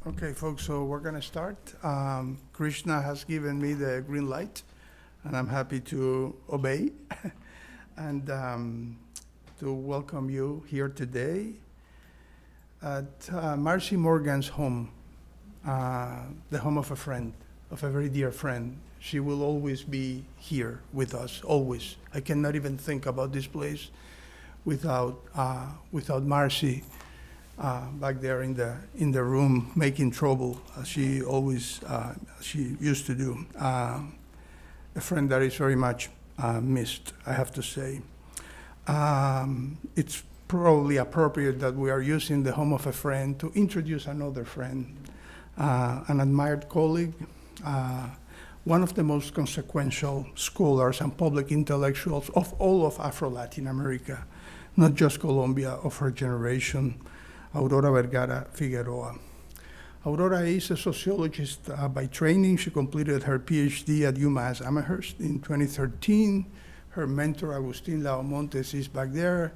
Okay, folks, so we're going to start. Krishna has given me the green light, and I'm happy to obey and to welcome you here today at Marcy Morgan's home, the home of a friend, of a very dear friend. She will always be here with us, always. I cannot even think about this place without Marcy. Back there in the room, making trouble, as she always she used to do. A friend that is very much missed, I have to say. It's probably appropriate that we are using the home of a friend to introduce another friend, an admired colleague, one of the most consequential scholars and public intellectuals of all of Afro-Latin America, not just Colombia, of her generation, Aurora Vergara-Figueroa. Aurora is a sociologist by training. She completed her PhD at UMass Amherst in 2013. Her mentor, Agustin Laomontes, is back there.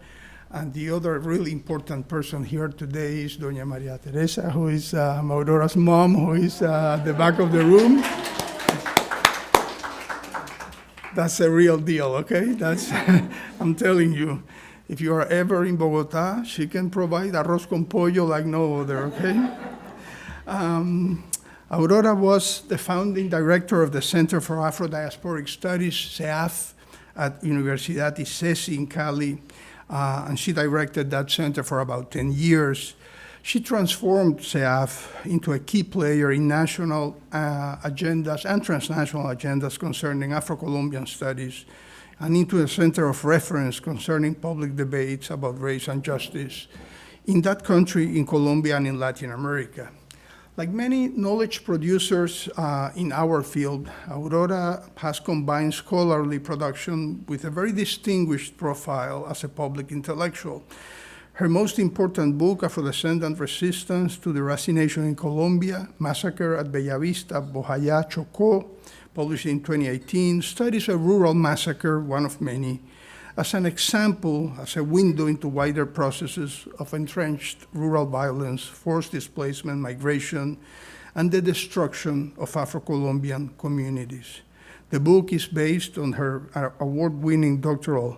And the other really important person here today is Doña Maria Teresa, who is Aurora's mom, who is at the back of the room. That's a real deal, okay? That's, I'm telling you. If you are ever in Bogota, she can provide arroz con pollo like no other, okay? Aurora was the founding director of the Center for Afro-Diasporic Studies, CEAF, at Universidad ICESI in Cali, and she directed that center for about 10 years. She transformed CEAF into a key player in national agendas and transnational agendas concerning Afro-Colombian studies, and into a center of reference concerning public debates about race and justice in that country, in Colombia, and in Latin America. Like many knowledge producers in our field, Aurora has combined scholarly production with a very distinguished profile as a public intellectual. Her most important book, Afro-Descendant Resistance to Deracination in Colombia, Massacre at Bellavista, Bojayá, Chocó, published in 2018, studies a rural massacre, one of many, as an example, as a window into wider processes of entrenched rural violence, forced displacement, migration, and the destruction of Afro-Colombian communities. The book is based on her award-winning doctoral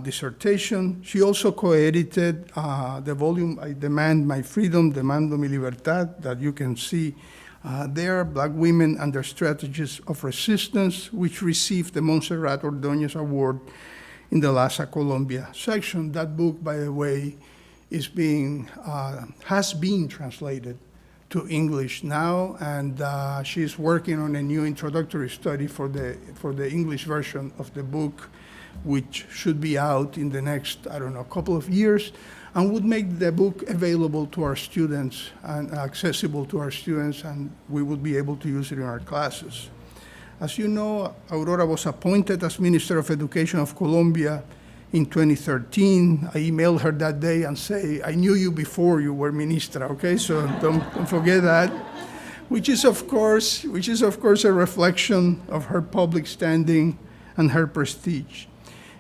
dissertation. She also co-edited the volume, I Demand My Freedom, Demando Mi Libertad, that you can see there, Black Women and Their Strategies of Resistance, which received the Montserrat Ordóñez Award in the Lhasa Colombia section. That book, by the way, is has been translated to English now, and she's working on a new introductory study for the English version of the book, which should be out in the next, I don't know, couple of years, and would make the book available to our students and accessible to our students, and we would be able to use it in our classes. As you know, Aurora was appointed as Minister of Education of Colombia in 2013. I emailed her that day and say, I knew you before you were Ministra, okay? So don't forget that. Which is of course a reflection of her public standing and her prestige.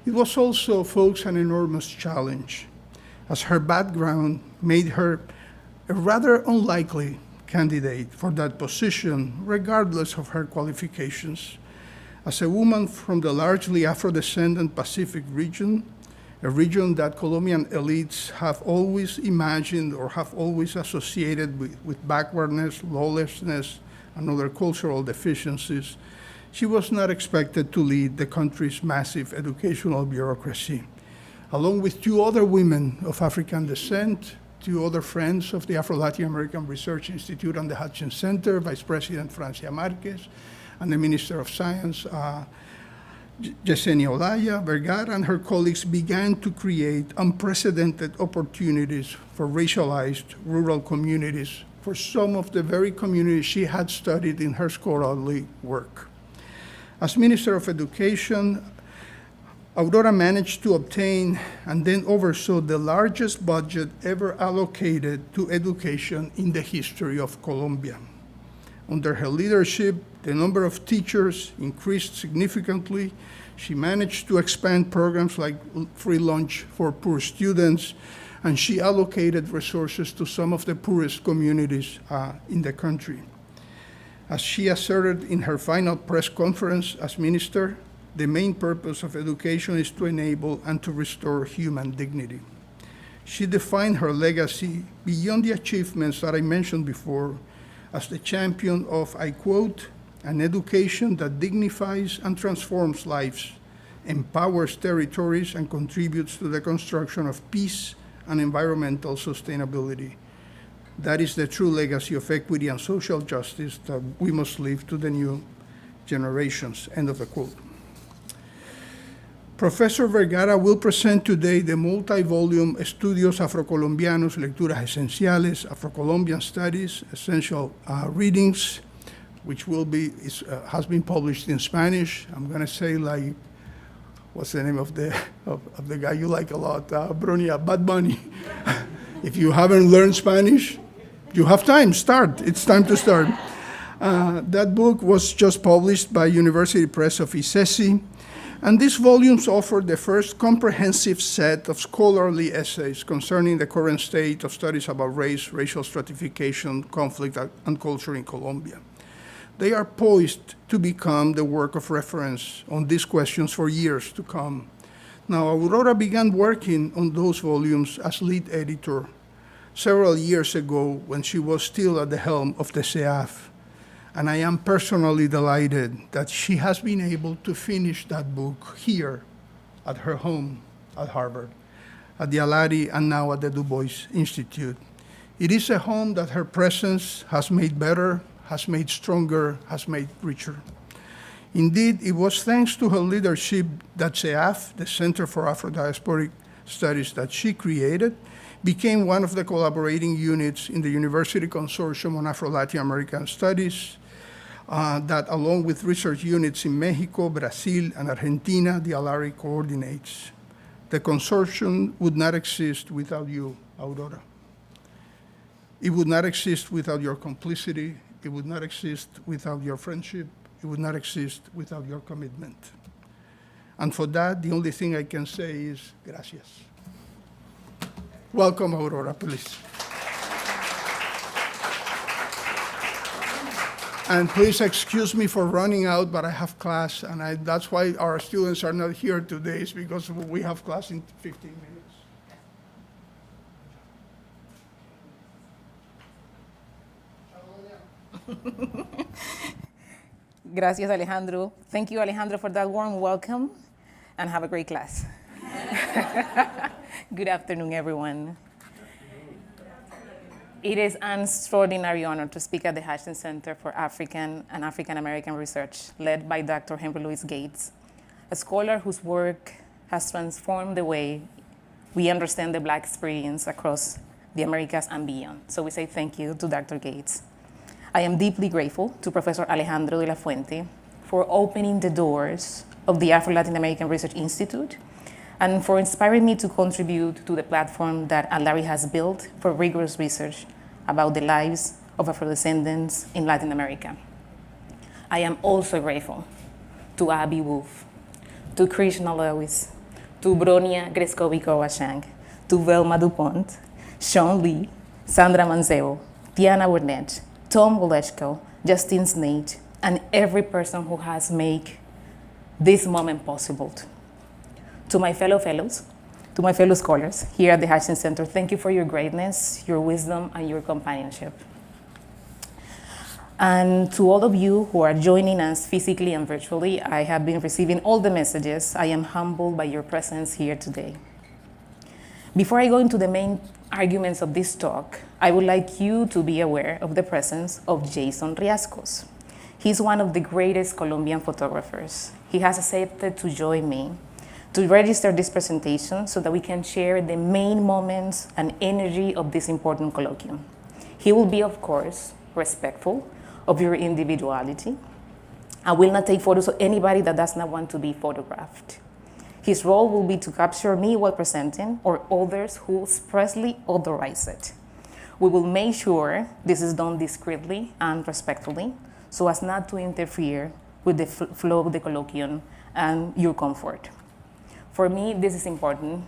It was also, folks, an enormous challenge, as her background made her a rather unlikely candidate for that position, regardless of her qualifications. As a woman from the largely Afro-descendant Pacific region, a region that Colombian elites have always imagined or have always associated with backwardness, lawlessness, and other cultural deficiencies, she was not expected to lead the country's massive educational bureaucracy. Along with two other women of African descent, two other friends of the Afro-Latin American Research Institute and the Hutchins Center, Vice President Francia Marquez, and the Minister of Science, Yesenia Olaya Vergara, and her colleagues began to create unprecedented opportunities for racialized rural communities for some of the very communities she had studied in her scholarly work. As Minister of Education, Aurora managed to obtain and then oversaw the largest budget ever allocated to education in the history of Colombia. Under her leadership, the number of teachers increased significantly. She managed to expand programs like free lunch for poor students and she allocated resources to some of the poorest communities in the country. As she asserted in her final press conference as minister, the main purpose of education is to enable and to restore human dignity. She defined her legacy beyond the achievements that I mentioned before as the champion of, I quote, an education that dignifies and transforms lives, empowers territories, and contributes to the construction of peace and environmental sustainability. That is the true legacy of equity and social justice that we must leave to the new generations, end of the quote. Professor Vergara will present today the multi-volume Estudios Afro-Colombianos, Lecturas Esenciales, Afro-Colombian Studies, Essential Readings, which has been published in Spanish. I'm gonna say like, what's the name of the guy you like a lot, Barona, Bad Bunny. If you haven't learned Spanish, you have time, start. It's time to start. That book was just published by University Press of ICESI, and these volumes offer the first comprehensive set of scholarly essays concerning the current state of studies about race, racial stratification, conflict, and culture in Colombia. They are poised to become the work of reference on these questions for years to come. Now, Aurora began working on those volumes as lead editor several years ago when she was still at the helm of the CEAF. And I am personally delighted that she has been able to finish that book here at her home at Harvard, at the Alari, and now at the Du Bois Institute. It is a home that her presence has made better, has made stronger, has made richer. Indeed, it was thanks to her leadership that CEAF, the Center for Afro-Diasporic Studies that she created, became one of the collaborating units in the University Consortium on Afro-Latin American Studies, that along with research units in Mexico, Brazil, and Argentina, the Alari coordinates. The consortium would not exist without you, Aurora. It would not exist without your complicity. It would not exist without your friendship. It would not exist without your commitment. And for that, the only thing I can say is gracias. Welcome, Aurora, please. And please excuse me for running out, but I have class, and that's why our students are not here today, is because we have class in 15 minutes. Gracias, Alejandro. Thank you, Alejandro, for that warm welcome, and have a great class. Good afternoon, everyone. It is an extraordinary honor to speak at the Hutchins Center for African and African American Research, led by Dr. Henry Louis Gates, a scholar whose work has transformed the way we understand the Black experience across the Americas and beyond. So we say thank you to Dr. Gates. I am deeply grateful to Professor Alejandro de la Fuente for opening the doors of the Afro-Latin American Research Institute and for inspiring me to contribute to the platform that Alari has built for rigorous research about the lives of Afro-descendants in Latin America. I am also grateful to Abby Wolf, to Krishna Lewis, to Bronia Greskovic-Owashang, to Velma DuPont, Sean Lee, Sandra Manzeo, Tiana Burnett, Tom Wolechko, Justine Snate, and every person who has made this moment possible. To my fellow fellows, to my fellow scholars here at the Hutchins Center, thank you for your greatness, your wisdom, and your companionship. And to all of you who are joining us physically and virtually, I have been receiving all the messages. I am humbled by your presence here today. Before I go into the main arguments of this talk, I would like you to be aware of the presence of Jason Riascos. He's one of the greatest Colombian photographers. He has accepted to join me to register this presentation so that we can share the main moments and energy of this important colloquium. He will be, of course, respectful of your individuality. I will not take photos of anybody that does not want to be photographed. His role will be to capture me while presenting or others who expressly authorize it. We will make sure this is done discreetly and respectfully so as not to interfere with the flow of the colloquium and your comfort. For me, this is important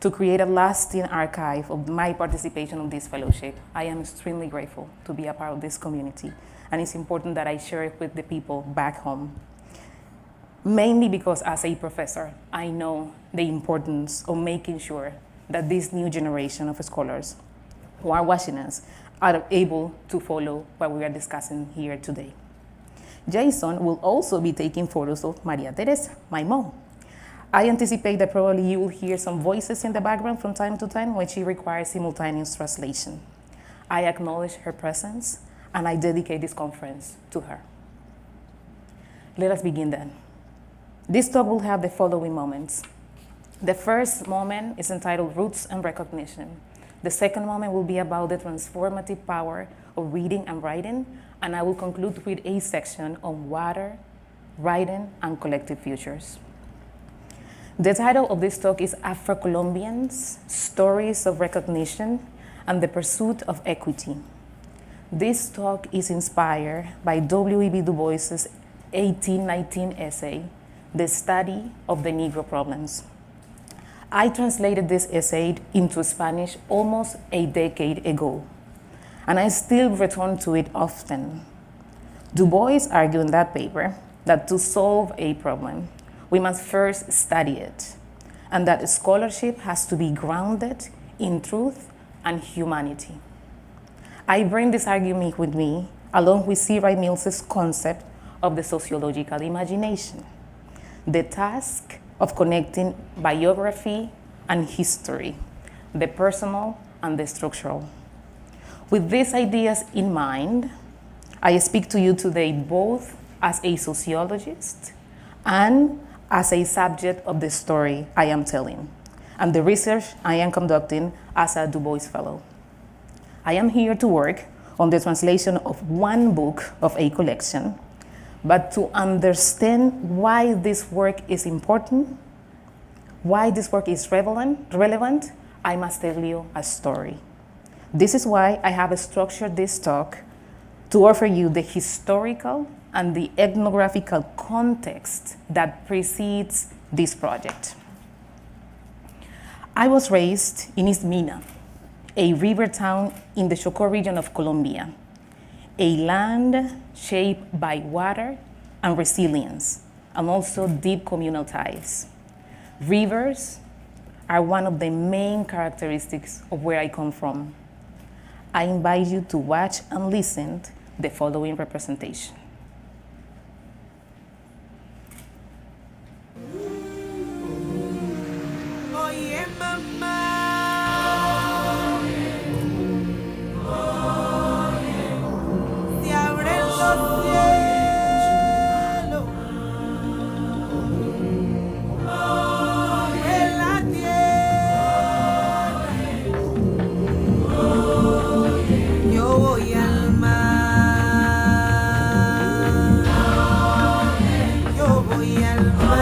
to create a lasting archive of my participation in this fellowship. I am extremely grateful to be a part of this community, and it's important that I share it with the people back home. Mainly because as a professor, I know the importance of making sure that this new generation of scholars who are watching us are able to follow what we are discussing here today. Jason will also be taking photos of Maria Teresa, my mom. I anticipate that probably you will hear some voices in the background from time to time when she requires simultaneous translation. I acknowledge her presence, and I dedicate this conference to her. Let us begin then. This talk will have the following moments. The first moment is entitled Roots and Recognition. The second moment will be about the transformative power of reading and writing, and I will conclude with a section on water, writing, and collective futures. The title of this talk is Afro-Colombians, Stories of Recognition and the Pursuit of Equity. This talk is inspired by W.E.B. Du Bois's 1819 essay, The Study of the Negro Problems. I translated this essay into Spanish almost a decade ago, and I still return to it often. Du Bois argued in that paper that to solve a problem, we must first study it, and that scholarship has to be grounded in truth and humanity. I bring this argument with me along with C. Wright Mills's concept of the sociological imagination, the task of connecting biography and history, the personal and the structural. With these ideas in mind, I speak to you today both as a sociologist and as a subject of the story I am telling, and the research I am conducting as a Du Bois Fellow. I am here to work on the translation of one book of a collection, but to understand why this work is important, why this work is relevant, I must tell you a story. This is why I have structured this talk to offer you the historical and the ethnographical context that precedes this project. I was raised in East Mina, a river town in the Chocó region of Colombia, a land shaped by water and resilience, and also deep communal ties. Rivers are one of the main characteristics of where I come from. I invite you to watch and listen to the following representation. Oye, mamá. Se abren los cielos. En la tierra. Yo voy al mar. Yo voy al mar.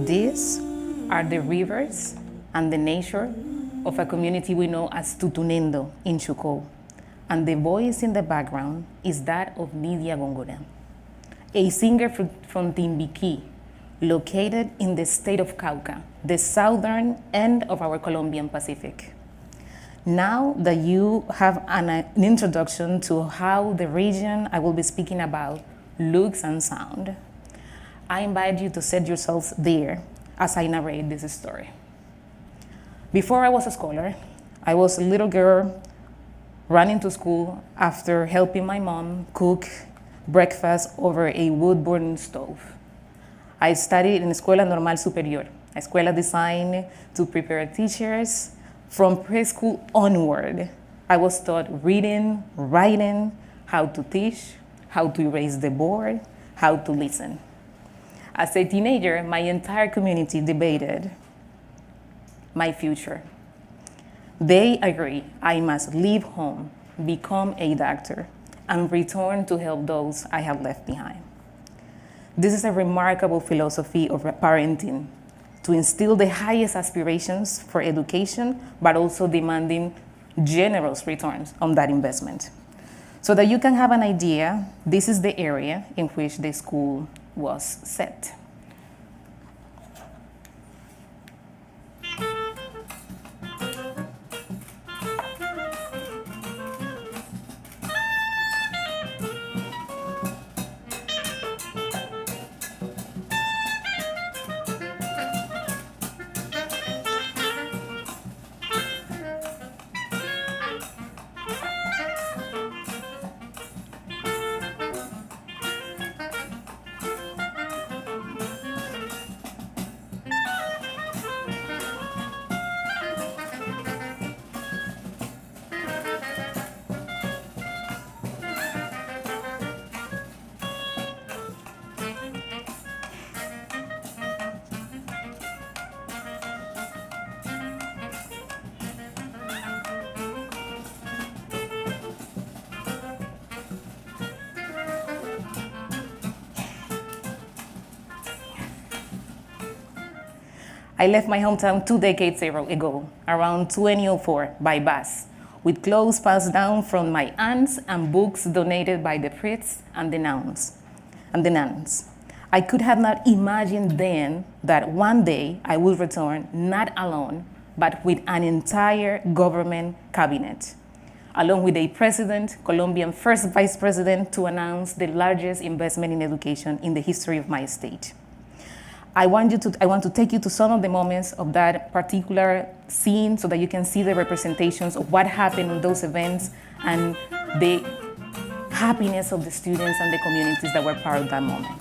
These are the rivers and the nature of a community we know as Tutunendo in Chocó, and the voice in the background is that of Nidia Góngora, a singer from Timbiquí, located in the state of Cauca, the southern end of our Colombian Pacific. Now that you have an introduction to how the region I will be speaking about looks and sound, I invite you to set yourselves there as I narrate this story. Before I was a scholar, I was a little girl running to school after helping my mom cook breakfast over a wood-burning stove. I studied in Escuela Normal Superior, a escuela designed to prepare teachers From preschool onward, I was taught reading, writing, how to teach, how to erase the board, how to listen. As a teenager, my entire community debated my future. They agree I must leave home, become a doctor, and return to help those I have left behind. This is a remarkable philosophy of parenting, to instill the highest aspirations for education, but also demanding generous returns on that investment. So that you can have an idea, this is the area in which the school was set. I left my hometown 2 decades ago, around 2004, by bus, with clothes passed down from my aunts and books donated by the priests and the nuns. I could have not imagined then that one day I would return not alone, but with an entire government cabinet, along with a president, Colombian first vice president, to announce the largest investment in education in the history of my state. I want to take you to some of the moments of that particular scene so that you can see the representations of what happened in those events and the happiness of the students and the communities that were part of that moment.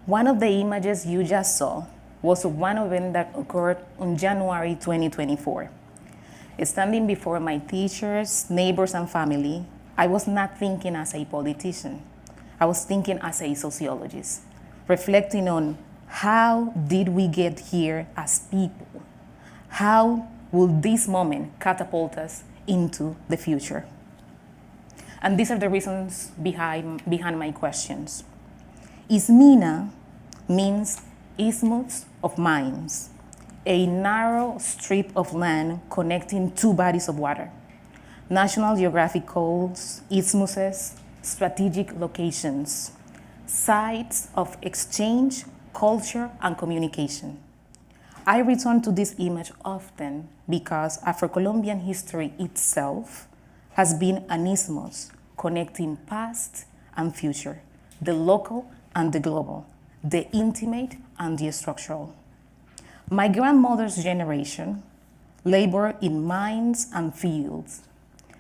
One of the images you just saw was of one event that occurred on January 2024. Standing before my teachers, neighbors, and family, I was not thinking as a politician. I was thinking as a sociologist, reflecting on how did we get here as people? How will this moment catapult us into the future? And these are the reasons behind my questions. Ismina means isthmus of minds, a narrow strip of land connecting two bodies of water. National Geographic calls isthmuses strategic locations, sites of exchange, culture, and communication. I return to this image often because Afro-Colombian history itself has been an isthmus connecting past and future, the local and the global, the intimate and the structural. My grandmother's generation labored in mines and fields.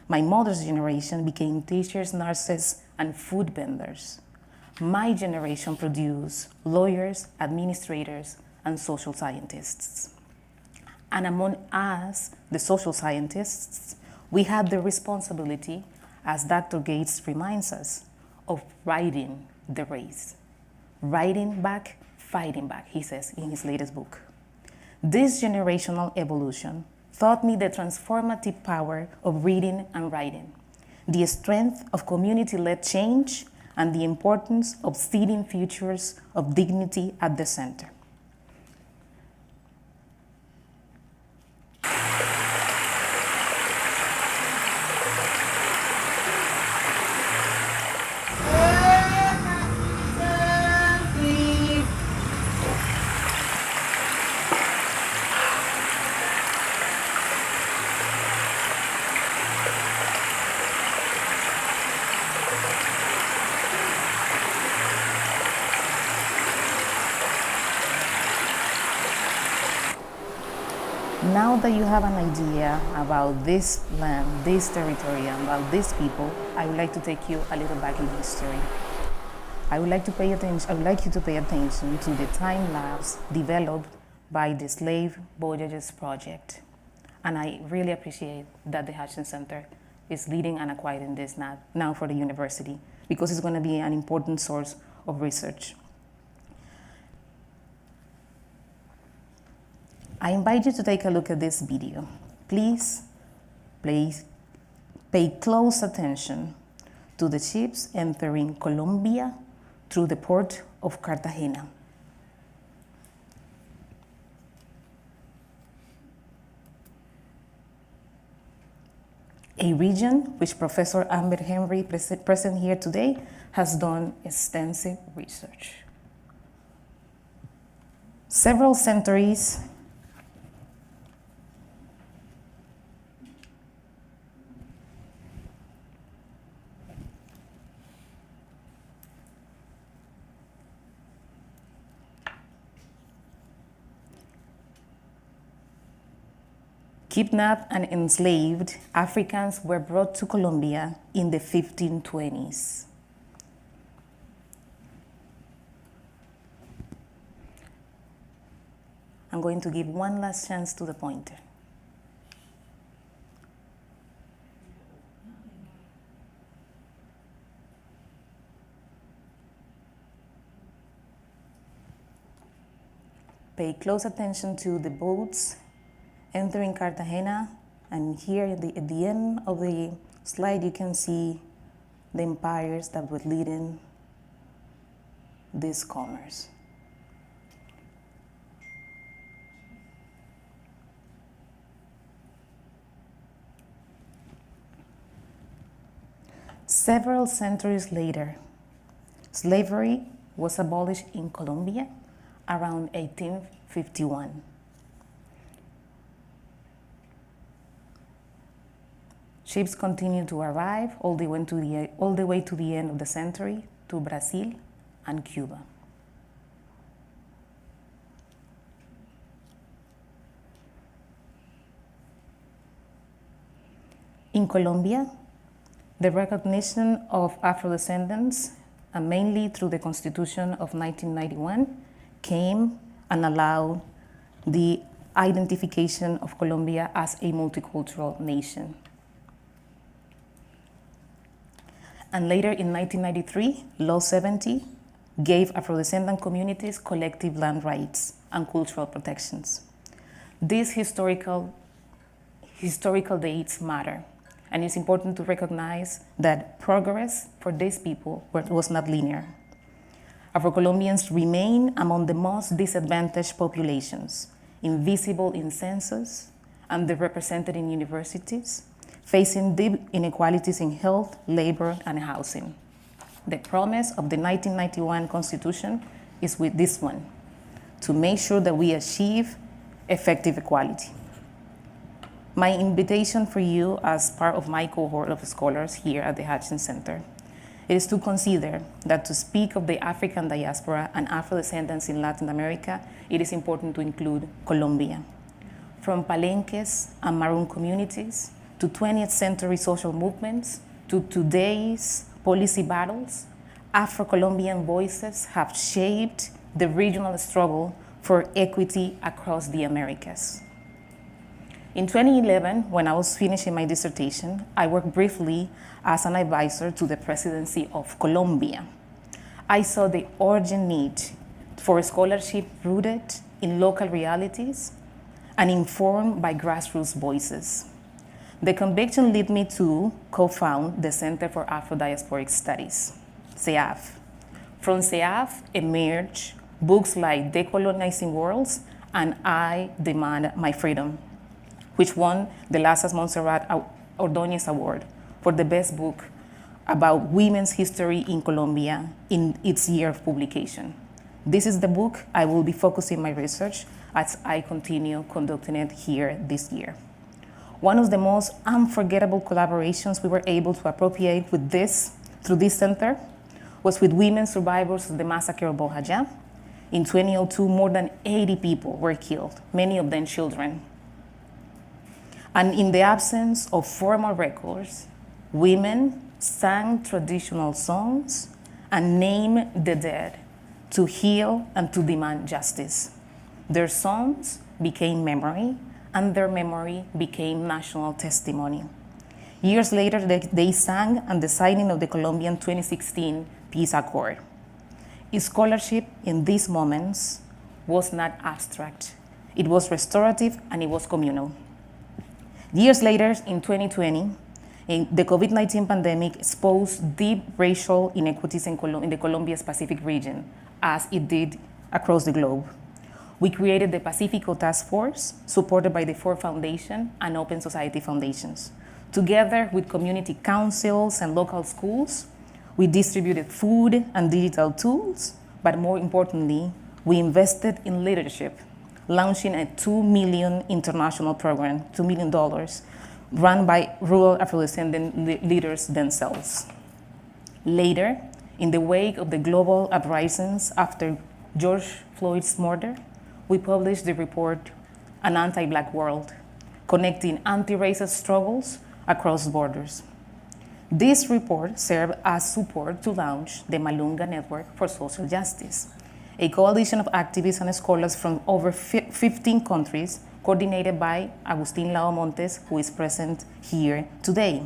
My mother's generation became teachers, nurses, and food vendors. My generation produced lawyers, administrators, and social scientists. And among us, the social scientists, we had the responsibility, as Dr. Gates reminds us, of riding the race. Riding back, fighting back, he says in his latest book. This generational evolution taught me the transformative power of reading and writing, the strength of community-led change, and the importance of seeding futures of dignity at the center. Now that you have an idea about this land, this territory, and about these people, I would like to take you a little back in history. I would like you to pay attention to the time lapse developed by the Slave Voyages Project. And I really appreciate that the Hutchins Center is leading and acquiring this now for the university, because it's going to be an important source of research. I invite you to take a look at this video. Please pay close attention to the ships entering Colombia through the port of Cartagena. A region which Professor Amber Henry, present here today, has done extensive research. Several centuries kidnapped and enslaved Africans were brought to Colombia in the 1520s. I'm going to give one last chance to the pointer. Pay close attention to the boats entering Cartagena, and here at the end of the slide you can see the empires that were leading this commerce. Several centuries later, slavery was abolished in Colombia around 1851. Ships continued to arrive all the way to the end of the century to Brazil and Cuba. In Colombia, the recognition of Afro-descendants, and mainly through the Constitution of 1991, came and allowed the identification of Colombia as a multicultural nation. And later in 1993, Law 70 gave Afro-descendant communities collective land rights and cultural protections. These historical dates matter, and it's important to recognize that progress for these people was not linear. Afro-Colombians remain among the most disadvantaged populations, invisible in census, underrepresented in universities, facing deep inequalities in health, labor, and housing. The promise of the 1991 Constitution is with this one, to make sure that we achieve effective equality. My invitation for you as part of my cohort of scholars here at the Hutchins Center is to consider that to speak of the African diaspora and Afro-descendants in Latin America, it is important to include Colombia. From Palenques and Maroon communities, to 20th century social movements, to today's policy battles, Afro-Colombian voices have shaped the regional struggle for equity across the Americas. In 2011, when I was finishing my dissertation, I worked briefly as an advisor to the presidency of Colombia. I saw the urgent need for a scholarship rooted in local realities and informed by grassroots voices. The conviction led me to co-found the Center for Afro-Diasporic Studies, CEAF. From CEAF emerged books like Decolonizing Worlds and I Demand My Freedom, which won the Lazas Montserrat Ordóñez Award for the best book about women's history in Colombia in its year of publication. This is the book I will be focusing my research as I continue conducting it here this year. One of the most unforgettable collaborations we were able to appropriate through this center was with women survivors of the massacre of In 2002, more than 80 people were killed, many of them children. And in the absence of formal records, women sang traditional songs and named the dead to heal and to demand justice. Their songs became memory, and their memory became national testimony. Years later, they sang at the signing of the Colombian 2016 Peace Accord. Scholarship in these moments was not abstract. It was restorative and it was communal. Years later, in 2020, the COVID-19 pandemic exposed deep racial inequities in the Colombia's Pacific region, as it did across the globe. We created the Pacifico Task Force, supported by the Ford Foundation and Open Society Foundations. Together with community councils and local schools, we distributed food and digital tools, but more importantly, we invested in leadership, launching a $2 million international program, $2 million, run by rural Afro-descendant leaders themselves. Later, in the wake of the global uprisings after George Floyd's murder, we published the report, An Anti-Black World, connecting anti-racist struggles across borders. This report served as support to launch the Malunga Network for Social Justice, a coalition of activists and scholars from over 15 countries, coordinated by Agustin Lao-Montes, who is present here today.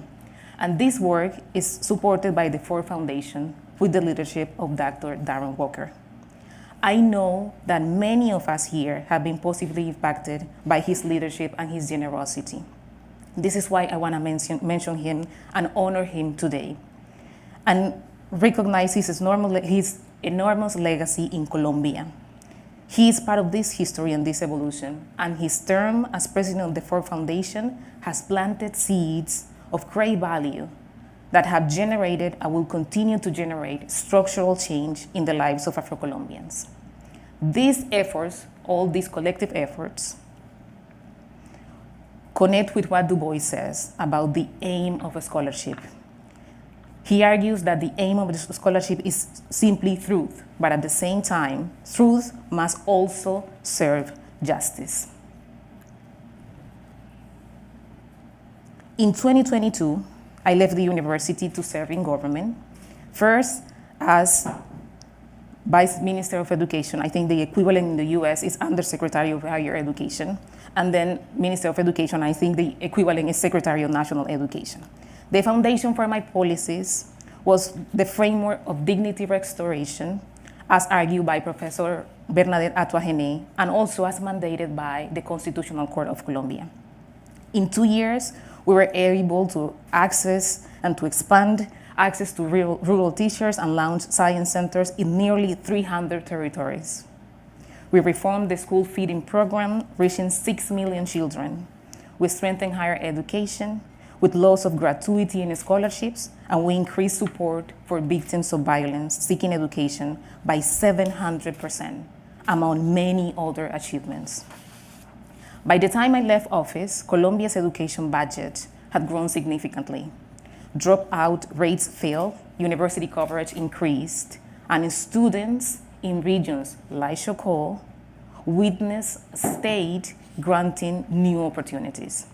And this work is supported by the Ford Foundation with the leadership of Dr. Darren Walker. I know that many of us here have been positively impacted by his leadership and his generosity. This is why I want to mention him and honor him today, and recognize his enormous legacy in Colombia. He is part of this history and this evolution, and his term as president of the Ford Foundation has planted seeds of great value that have generated and will continue to generate structural change in the lives of Afro-Colombians. These efforts, all these collective efforts, connect with what Du Bois says about the aim of a scholarship. He argues that the aim of the scholarship is simply truth, but at the same time, truth must also serve justice. In 2022, I left the university to serve in government, first as Vice Minister of Education. I think the equivalent in the US is Undersecretary of Higher Education, and then Minister of Education, I think the equivalent is Secretary of National Education. The foundation for my policies was the framework of dignity restoration, as argued by Professor Bernadette Atuagene, and also as mandated by the Constitutional Court of Colombia. In 2 years, we were able to access and to expand access to rural teachers and launch science centers in nearly 300 territories. We reformed the school feeding program, reaching 6 million children. We strengthened higher education with laws of gratuity and scholarships, and we increased support for victims of violence seeking education by 700%, among many other achievements. By the time I left office, Colombia's education budget had grown significantly. Dropout rates fell, university coverage increased, and students in regions like Chocó witnessed state granting new opportunities.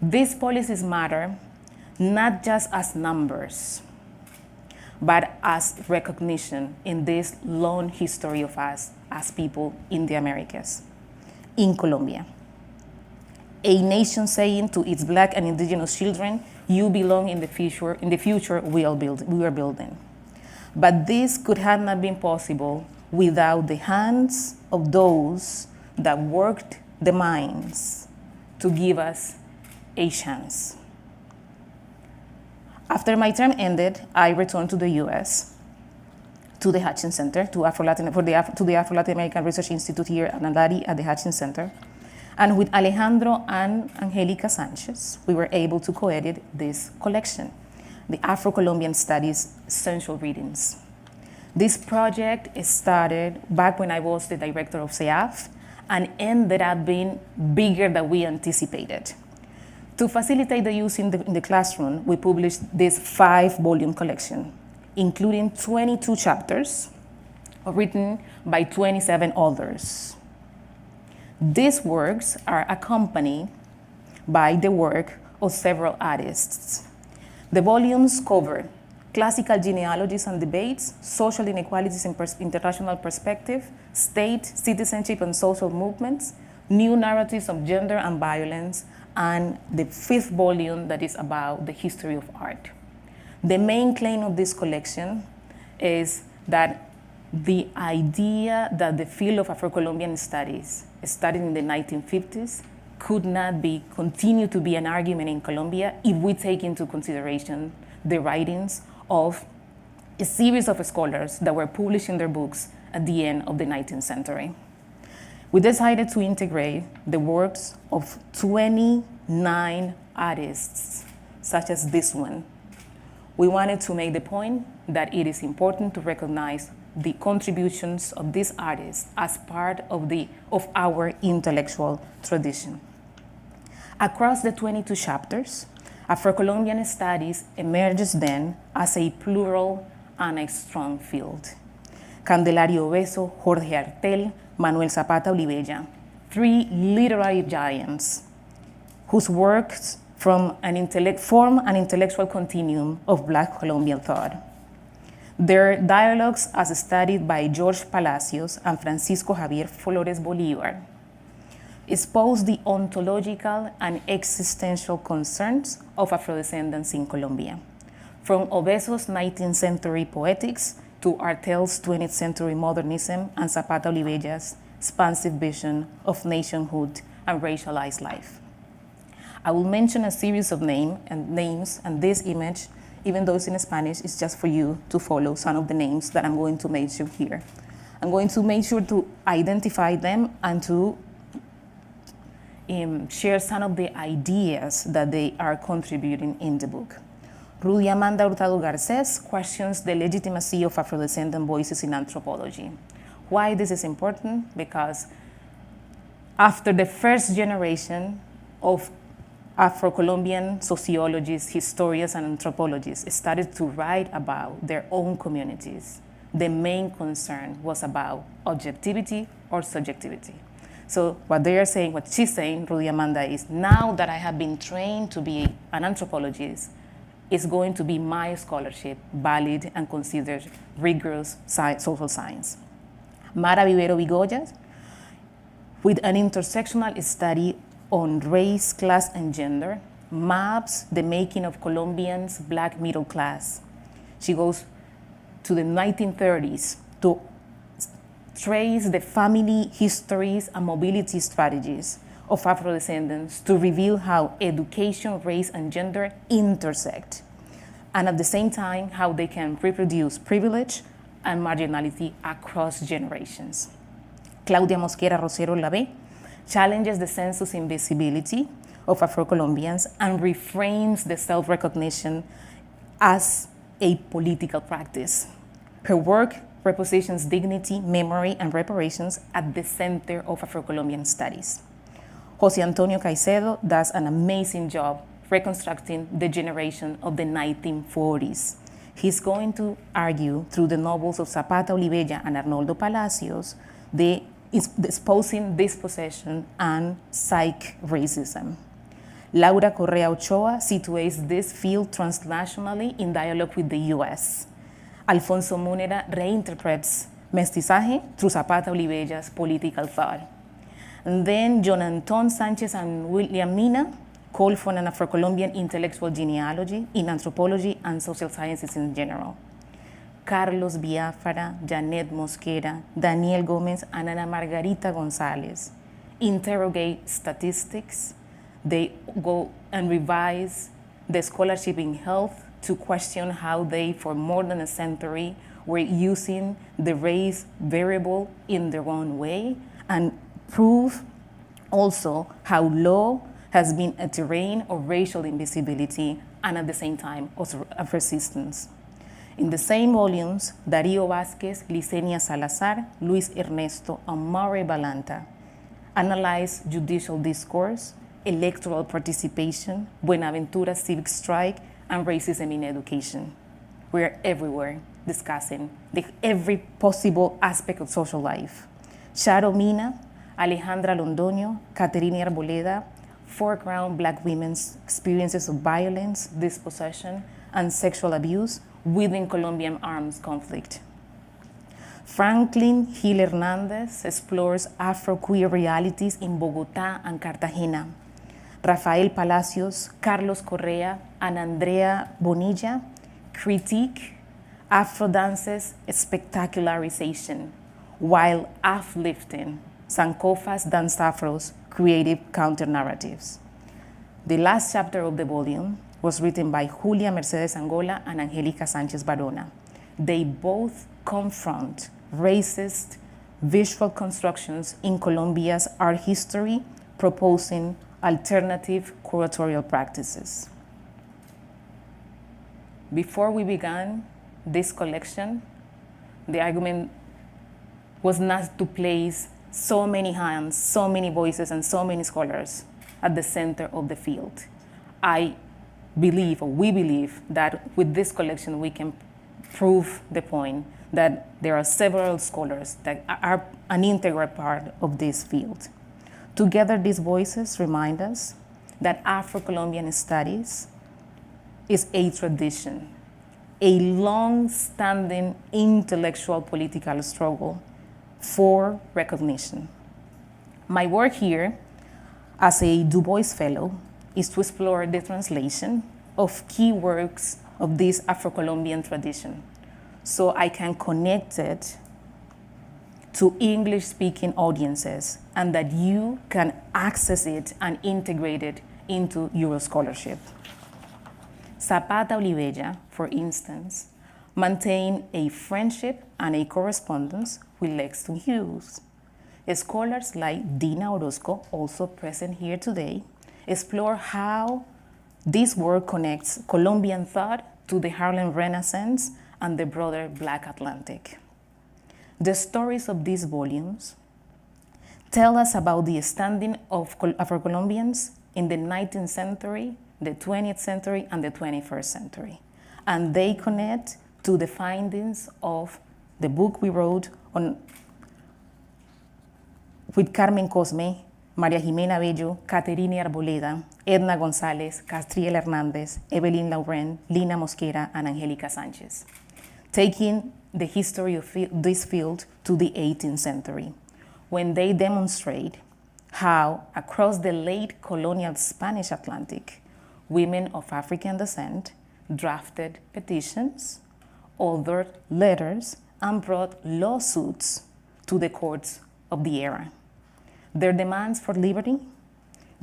These policies matter not just as numbers, but as recognition in this long history of us as people in the Americas, in Colombia. A nation saying to its Black and indigenous children, you belong in the future we are building. But this could have not been possible without the hands of those that worked the mines to give us a chance. After my term ended, I returned to the US, to the Hutchins Center, to the Afro-Latin American Research Institute here at the Hutchins Center. And with Alejandro and Angelica Sánchez, we were able to co-edit this collection, the Afro-Colombian Studies Essential Readings. This project started back when I was the director of SEAF and ended up being bigger than we anticipated. To facilitate the use in the classroom, we published this 5-volume collection, including 22 chapters written by 27 authors. These works are accompanied by the work of several artists. The volumes cover classical genealogies and debates, social inequalities in international perspective, state, citizenship, and social movements, new narratives of gender and violence, and the fifth volume that is about the history of art. The main claim of this collection is that the idea that the field of Afro-Colombian studies, started in the 1950s, could not continue to be an argument in Colombia if we take into consideration the writings of a series of scholars that were publishing their books at the end of the 19th century. We decided to integrate the works of 29 artists, such as this one. We wanted to make the point that it is important to recognize the contributions of these artists as part of our intellectual tradition. Across the 22 chapters, Afro-Colombian studies emerges then as a plural and a strong field. Candelario Obeso, Jorge Artel, Manuel Zapata Olivella, three literary giants whose works form an intellectual continuum of Black Colombian thought. Their dialogues, as studied by George Palacios and Francisco Javier Flores Bolívar, expose the ontological and existential concerns of Afrodescendants in Colombia, from Obeso's 19th century poetics to Artel's 20th century modernism and Zapata Olivella's expansive vision of nationhood and racialized life. I will mention a series of names, and this image, even though it's in Spanish, is just for you to follow some of the names that I'm going to mention here. I'm going to make sure to identify them and to share some of the ideas that they are contributing in the book. Rudy Amanda Hurtado Garces questions the legitimacy of Afrodescendant voices in anthropology. Why this is important? Because after the first generation of Afro-Colombian sociologists, historians, and anthropologists started to write about their own communities, the main concern was about objectivity or subjectivity. So what they are saying, what she's saying, Rudy Amanda, is now that I have been trained to be an anthropologist, it's going to be my scholarship valid and considered rigorous social science. Mara Vivero Vigoya, with an intersectional study on race, class, and gender, maps the making of Colombians' Black middle class. She goes to the 1930s to trace the family histories and mobility strategies of Afrodescendants to reveal how education, race, and gender intersect, and at the same time, how they can reproduce privilege and marginality across generations. Claudia Mosquera Rosero Labe challenges the census invisibility of Afro-Colombians and reframes the self-recognition as a political practice. Her work repositions dignity, memory, and reparations at the center of Afro-Colombian studies. Jose Antonio Caicedo does an amazing job reconstructing the generation of the 1940s. He's going to argue through the novels of Zapata Olivella and Arnoldo Palacios, exposing dispossession and psych racism. Laura Correa Ochoa situates this field transnationally in dialogue with the US. Alfonso Munera reinterprets mestizaje through Zapata Olivella's political thought. And then John Anton Sánchez and William Mina call for an Afro-Colombian intellectual genealogy in anthropology and social sciences in general. Carlos Biafara, Janet Mosquera, Daniel Gomez, and Ana Margarita Gonzalez interrogate statistics. They go and revise the scholarship in health to question how they, for more than a century, were using the race variable in their own way, and prove also how law has been a terrain of racial invisibility and at the same time also of resistance. In the same volumes, Darío Vázquez, Licenia Salazar, Luis Ernesto, and Maury Balanta analyze judicial discourse, electoral participation, Buenaventura's civic strike, and racism in education. We're everywhere discussing every possible aspect of social life. Charo Mina, Alejandra Londoño, Caterina Arboleda foreground Black women's experiences of violence, dispossession, and sexual abuse within Colombian armed conflict. Franklin Gil Hernandez explores Afro-queer realities in Bogotá and Cartagena. Rafael Palacios, Carlos Correa, and Andrea Bonilla critique Afro dance's spectacularization, while uplifting Sankofa's Dance Afro's creative counter-narratives. The last chapter of the volume was written by Julia Mercedes Angola and Angelica Sánchez Barona. They both confront racist visual constructions in Colombia's art history, proposing alternative curatorial practices. Before we began this collection, the argument was not to place so many hands, so many voices, and so many scholars at the center of the field. I believe, or we believe, that with this collection we can prove the point that there are several scholars that are an integral part of this field. Together, these voices remind us that Afro-Colombian studies is a tradition, a long-standing intellectual political struggle for recognition. My work here as a Du Bois Fellow is to explore the translation of key works of this Afro-Colombian tradition, so I can connect it to English-speaking audiences and that you can access it and integrate it into your scholarship. Zapata Olivella, for instance, maintained a friendship and a correspondence with Lexton Hughes. Scholars like Dina Orozco, also present here today, explore how this work connects Colombian thought to the Harlem Renaissance and the broader Black Atlantic. The stories of these volumes tell us about the standing of Afro-Colombians in the 19th century, the 20th century, and the 21st century. And they connect to the findings of the book we wrote with Carmen Cosme, Maria Jimena Bello, Caterine Arboleda, Edna González, Castriel Hernández, Evelyn Lauren, Lina Mosquera, and Angelica Sánchez, taking the history of this field to the 18th century, when they demonstrate how, across the late colonial Spanish Atlantic, women of African descent drafted petitions, authored letters, and brought lawsuits to the courts of the era. Their demands for liberty,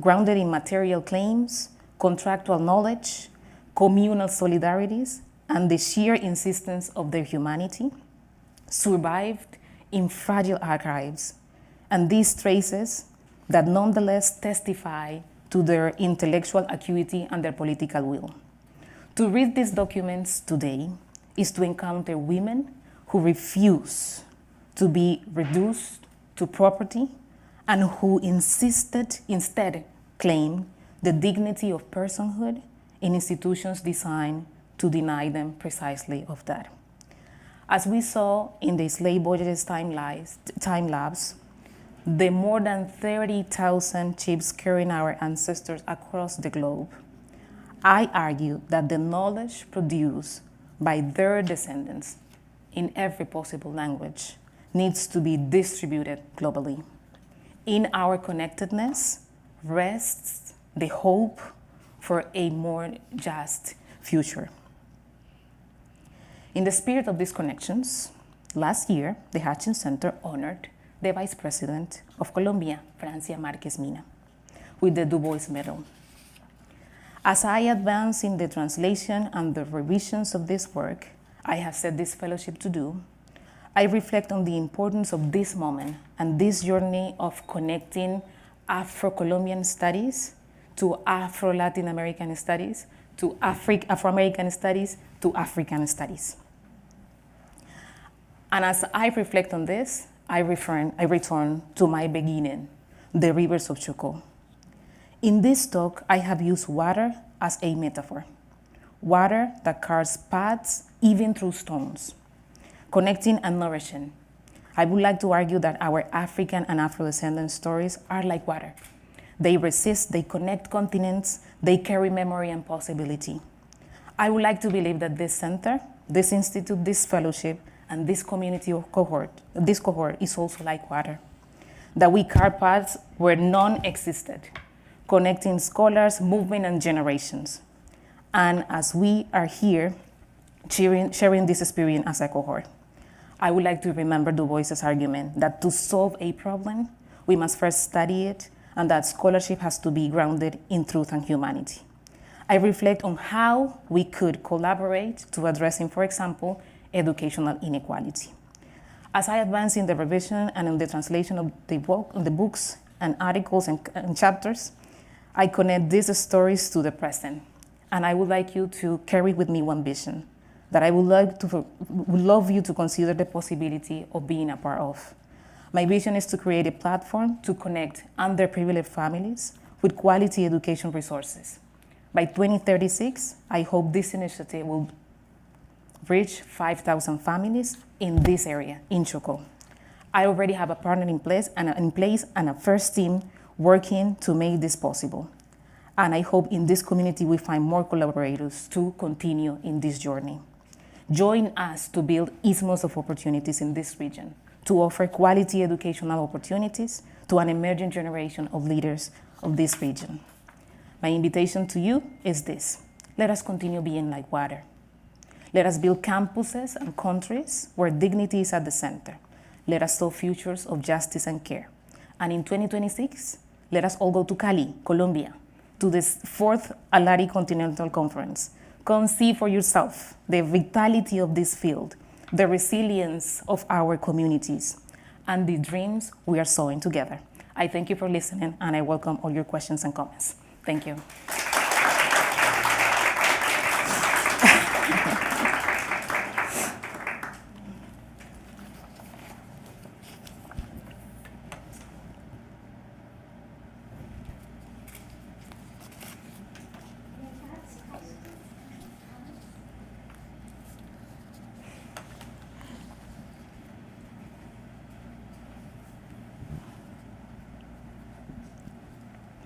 grounded in material claims, contractual knowledge, communal solidarities, and the sheer insistence of their humanity, survived in fragile archives, and these traces that nonetheless testify to their intellectual acuity and their political will. To read these documents today is to encounter women who refuse to be reduced to property and who instead claim the dignity of personhood in institutions designed to deny them precisely of that. As we saw in the Slave Voyages time lapse, the more than 30,000 ships carrying our ancestors across the globe, I argue that the knowledge produced by their descendants in every possible language needs to be distributed globally. In our connectedness rests the hope for a more just future. In the spirit of these connections, last year, the Hutchins Center honored the Vice President of Colombia, Francia Márquez Mina, with the Du Bois Medal. As I advance in the translation and the revisions of this work I have set this fellowship to do, I reflect on the importance of this moment and this journey of connecting Afro-Colombian studies to Afro-Latin American studies, to Afro-American studies, to African studies. And as I reflect on this, I return to my beginning, the rivers of Chocó. In this talk, I have used water as a metaphor, water that carves paths even through stones, connecting and nourishing. I would like to argue that our African and Afro-descendant stories are like water. They resist, they connect continents, they carry memory and possibility. I would like to believe that this center, this institute, this fellowship, and this community of this cohort is also like water, that we carve paths where none existed, connecting scholars, movement, and generations. And as we are here, sharing this experience as a cohort, I would like to remember Du Bois's argument that to solve a problem, we must first study it, and that scholarship has to be grounded in truth and humanity. I reflect on how we could collaborate to addressing, for example, educational inequality. As I advance in the revision and in the translation of the books and articles and chapters, I connect these stories to the present. And I would like you to carry with me one vision that I would love you to consider the possibility of being a part of. My vision is to create a platform to connect underprivileged families with quality education resources. By 2036, I hope this initiative will reach 5,000 families in this area, in Chocó. I already have a partner in place and a first team working to make this possible. And I hope in this community we find more collaborators to continue in this journey. Join us to build isthmus of opportunities in this region, to offer quality educational opportunities to an emerging generation of leaders of this region. My invitation to you is this: let us continue being like water. Let us build campuses and countries where dignity is at the center. Let us solve futures of justice and care. And in 2026, let us all go to Cali, Colombia, to this 4th Alari Continental Conference. Come see for yourself the vitality of this field, the resilience of our communities, and the dreams we are sowing together. I thank you for listening, and I welcome all your questions and comments. Thank you.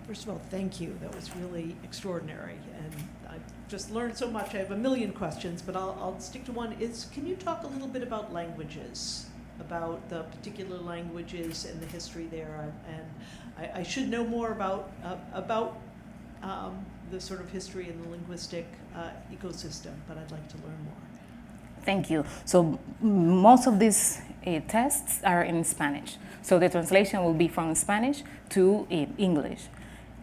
First of all, thank you. That was really extraordinary. And I just learned so much. I have a million questions, but I'll stick to one. Can you talk a little bit about languages, about the particular languages and the history there? And I should know more about the sort of history and the linguistic ecosystem, but I'd like to learn more. Thank you. So most of these tests are in Spanish. So the translation will be from Spanish to English.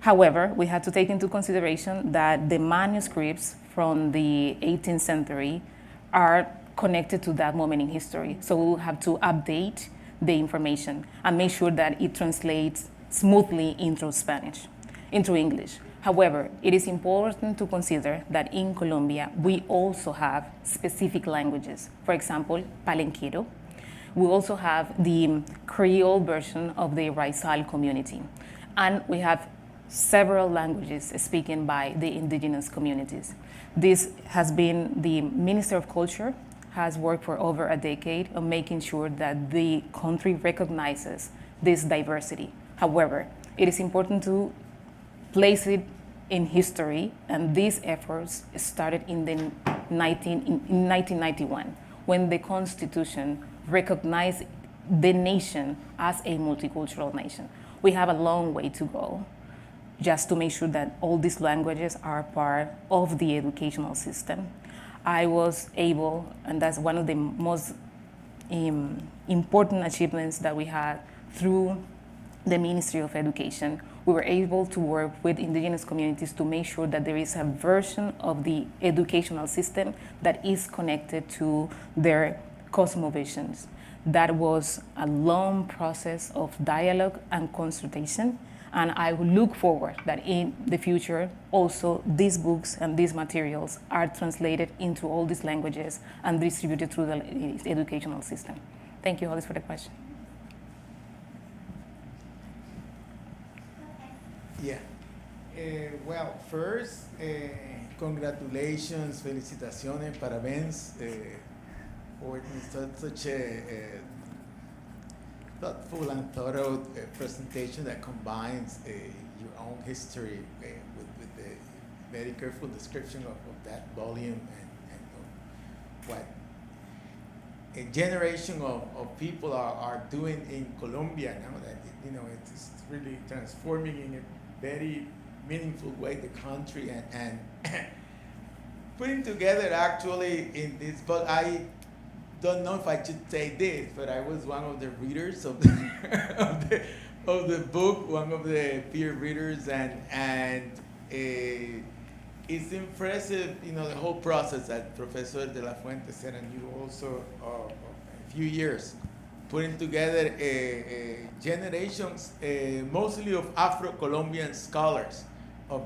However, we had to take into consideration that the manuscripts from the 18th century are connected to that moment in history. So we'll have to update the information and make sure that it translates smoothly into English. However, it is important to consider that in Colombia, we also have specific languages. For example, Palenquero. We also have the Creole version of the Raizal community. And we have several languages spoken by the indigenous communities. This has been the Minister of Culture has worked for over a decade on making sure that the country recognizes this diversity. However, it is important to place it in history, and these efforts started in 1991, when the Constitution recognized the nation as a multicultural nation. We have a long way to go just to make sure that all these languages are part of the educational system. I was able, and that's one of the most important achievements that we had through the Ministry of Education. We were able to work with indigenous communities to make sure that there is a version of the educational system that is connected to their cosmovisions. That was a long process of dialogue and consultation, and I look forward that in the future also these books and these materials are translated into all these languages and distributed through the educational system. Thank you, Hollis, for the question. Yeah. Well, first, congratulations, felicitaciones, parabéns for such a thoughtful and thorough presentation that combines your own history with the very careful description of that volume and of what a generation of people are doing in Colombia now that, it's really transforming in a very meaningful way the country and putting together actually in this book. I don't know if I should say this, but I was one of the readers of of the book, one of the peer readers, and it's impressive, the whole process that Professor de la Fuente said, and you also a few years putting together generations, mostly of Afro-Colombian scholars, of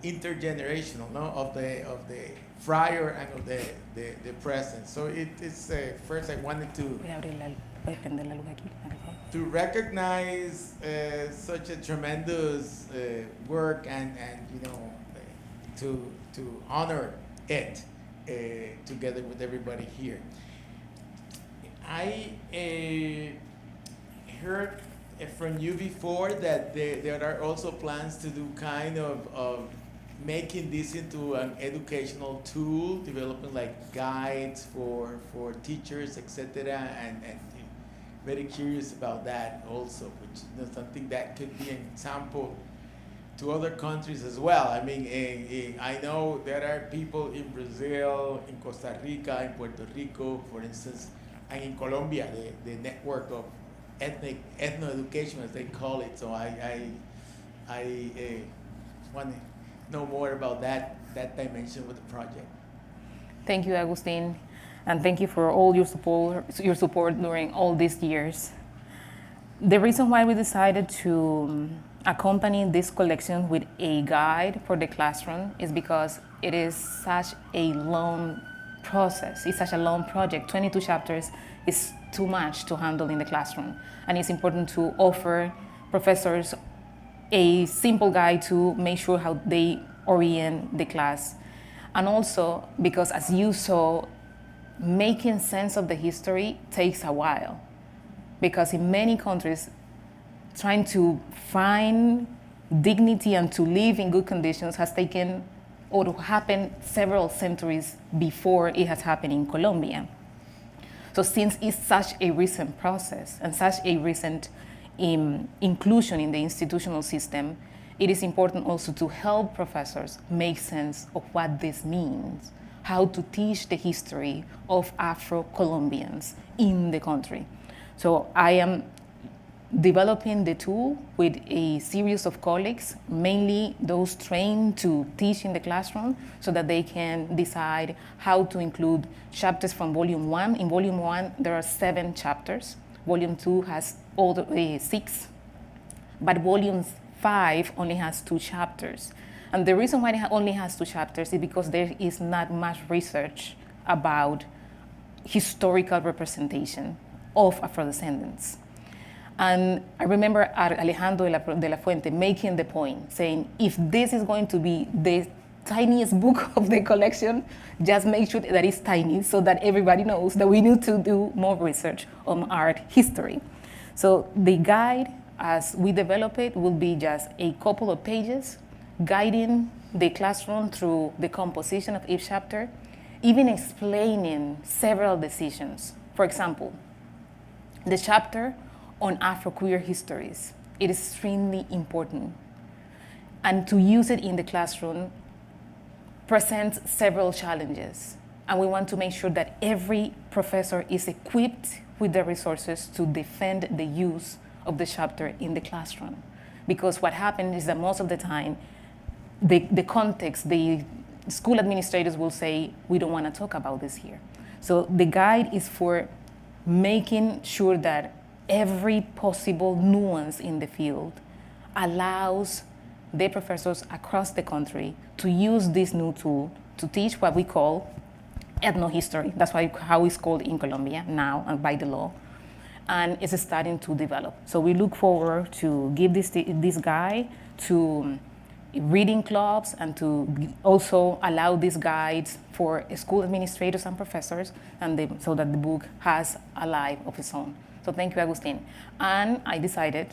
intergenerational, no, of the prior and of the present. So it is first I wanted to recognize such a tremendous work and to honor it together with everybody here. I heard from you before that there are also plans to do kind of making this into an educational tool, developing like guides for teachers, etc. And very curious about that also, which is something that could be an example to other countries as well. I mean, I know there are people in Brazil, in Costa Rica, in Puerto Rico, for instance, and in Colombia, the network of ethno-education, as they call it. So I want to know more about that dimension with the project. Thank you, Agustin, and thank you for all your support during all these years. The reason why we decided to accompany this collection with a guide for the classroom is because it is such a long process. It's such a long project. 22 chapters is too much to handle in the classroom. And it's important to offer professors a simple guide to make sure how they orient the class. And also because, as you saw, making sense of the history takes a while. Because in many countries, trying to find dignity and to live in good conditions has taken or to happen several centuries before it has happened in Colombia. So since it's such a recent process and such a recent inclusion in the institutional system, it is important also to help professors make sense of what this means, how to teach the history of Afro-Colombians in the country. So I am developing the tool with a series of colleagues, mainly those trained to teach in the classroom, so that they can decide how to include chapters from Volume 1. In Volume 1, there are 7 chapters. Volume 2 has all the 6, but Volume 5 only has 2 chapters. And the reason why it only has 2 chapters is because there is not much research about historical representation of Afro-descendants. And I remember Alejandro de la Fuente making the point, saying, if this is going to be the tiniest book of the collection, just make sure that it's tiny so that everybody knows that we need to do more research on art history. So the guide, as we develop it, will be just a couple of pages, guiding the classroom through the composition of each chapter, even explaining several decisions. For example, the chapter on Afro-queer histories. It is extremely important. And to use it in the classroom presents several challenges. And we want to make sure that every professor is equipped with the resources to defend the use of the chapter in the classroom. Because what happens is that most of the time, the context, the school administrators will say, we don't want to talk about this here. So the guide is for making sure that every possible nuance in the field allows the professors across the country to use this new tool to teach what we call ethnohistory. That's how it's called in Colombia now and by the law. And it's starting to develop. So we look forward to give this guide to reading clubs and to also allow these guides for school administrators and professors, and so that the book has a life of its own. So thank you, Agustin. And I decided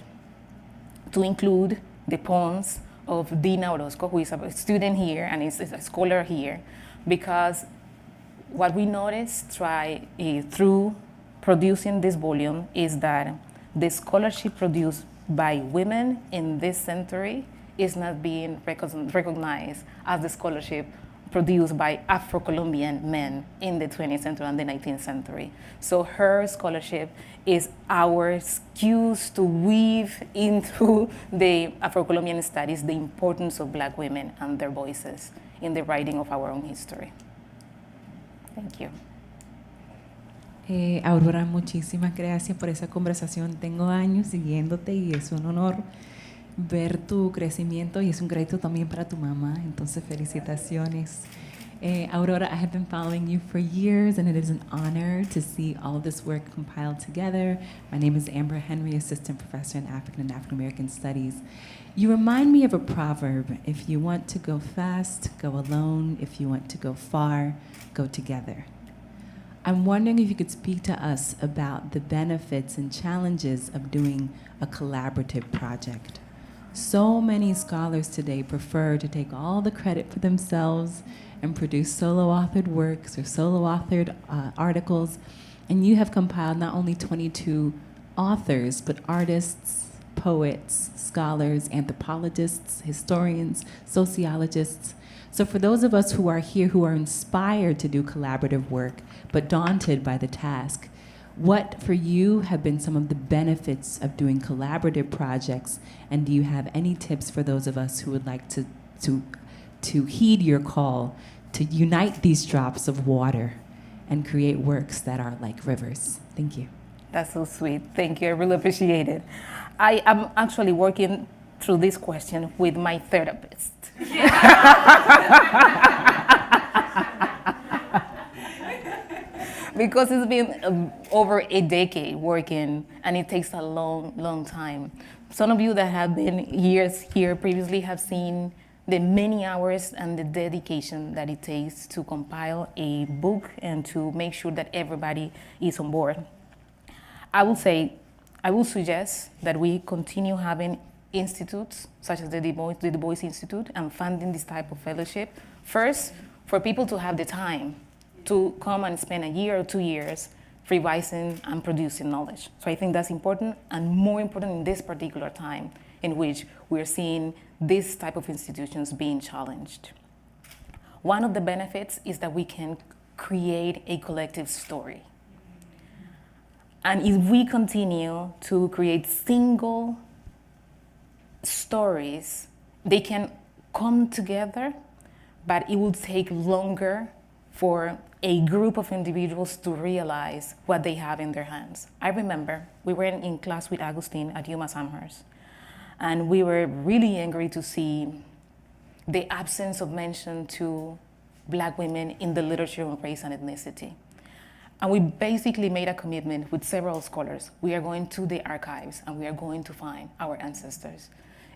to include the poems of Dina Orozco, who is a student here and is a scholar here, because what we noticed through producing this volume is that the scholarship produced by women in this century is not being recognized as the scholarship produced by Afro-Colombian men in the 20th century and the 19th century. So her scholarship is our excuse to weave into the Afro-Colombian studies the importance of Black women and their voices in the writing of our own history. Thank you. Aurora, muchísimas gracias por esa conversación. Tengo años siguiéndote y es un honor ver tu crecimiento y es un crédito también para tu mamá. Entonces, felicitaciones. Aurora, I have been following you for years and it is an honor to see all of this work compiled together. My name is Amber Henry, Assistant Professor in African and African American Studies. You remind me of a proverb: if you want to go fast, go alone. If you want to go far, go together. I'm wondering if you could speak to us about the benefits and challenges of doing a collaborative project. So many scholars today prefer to take all the credit for themselves and produce solo-authored works or solo-authored articles, and you have compiled not only 22 authors, but artists, poets, scholars, anthropologists, historians, sociologists. So for those of us who are here who are inspired to do collaborative work, but daunted by the task, what for you have been some of the benefits of doing collaborative projects, and do you have any tips for those of us who would like to heed your call to unite these drops of water and create works that are like rivers? Thank you. That's so sweet. Thank you. I really appreciate it. I am actually working through this question with my therapist. Because it's been over a decade working, and it takes a long, long time. Some of you that have been years here previously have seen the many hours and the dedication that it takes to compile a book and to make sure that everybody is on board. I will suggest that we continue having institutes such as the Du Bois Institute and funding this type of fellowship. First, for people to have the time to come and spend a year or 2 years revising and producing knowledge. So I think that's important, and more important in this particular time in which we're seeing this type of institutions being challenged. One of the benefits is that we can create a collective story. And if we continue to create single stories, they can come together, but it will take longer for a group of individuals to realize what they have in their hands. I remember we were in class with Agustin at UMass Amherst, and we were really angry to see the absence of mention to Black women in the literature of race and ethnicity. And we basically made a commitment with several scholars. We are going to the archives and we are going to find our ancestors.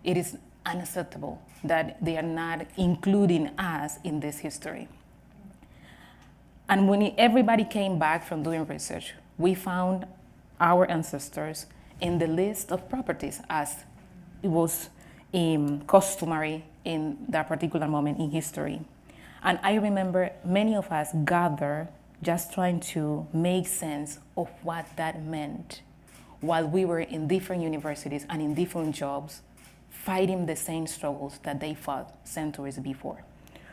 It is unacceptable that they are not including us in this history. And when everybody came back from doing research, we found our ancestors in the list of properties as it was customary in that particular moment in history. And I remember many of us gathered just trying to make sense of what that meant while we were in different universities and in different jobs, fighting the same struggles that they fought centuries before.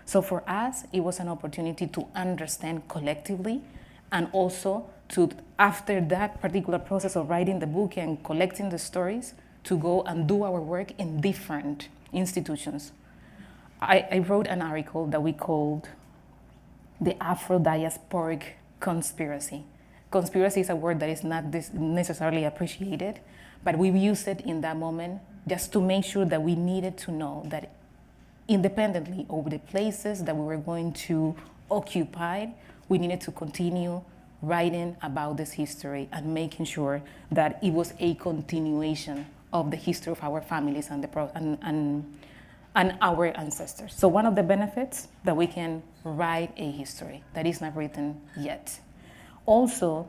So for us, it was an opportunity to understand collectively, and also to, after that particular process of writing the book and collecting the stories, to go and do our work in different institutions. I wrote an article that we called the Afro-Diasporic Conspiracy. Conspiracy is a word that is not necessarily appreciated, but we used it in that moment just to make sure that we needed to know that independently of the places that we were going to occupy, we needed to continue writing about this history and making sure that it was a continuation of the history of our families and our ancestors. So one of the benefits that we can write a history that is not written yet. Also,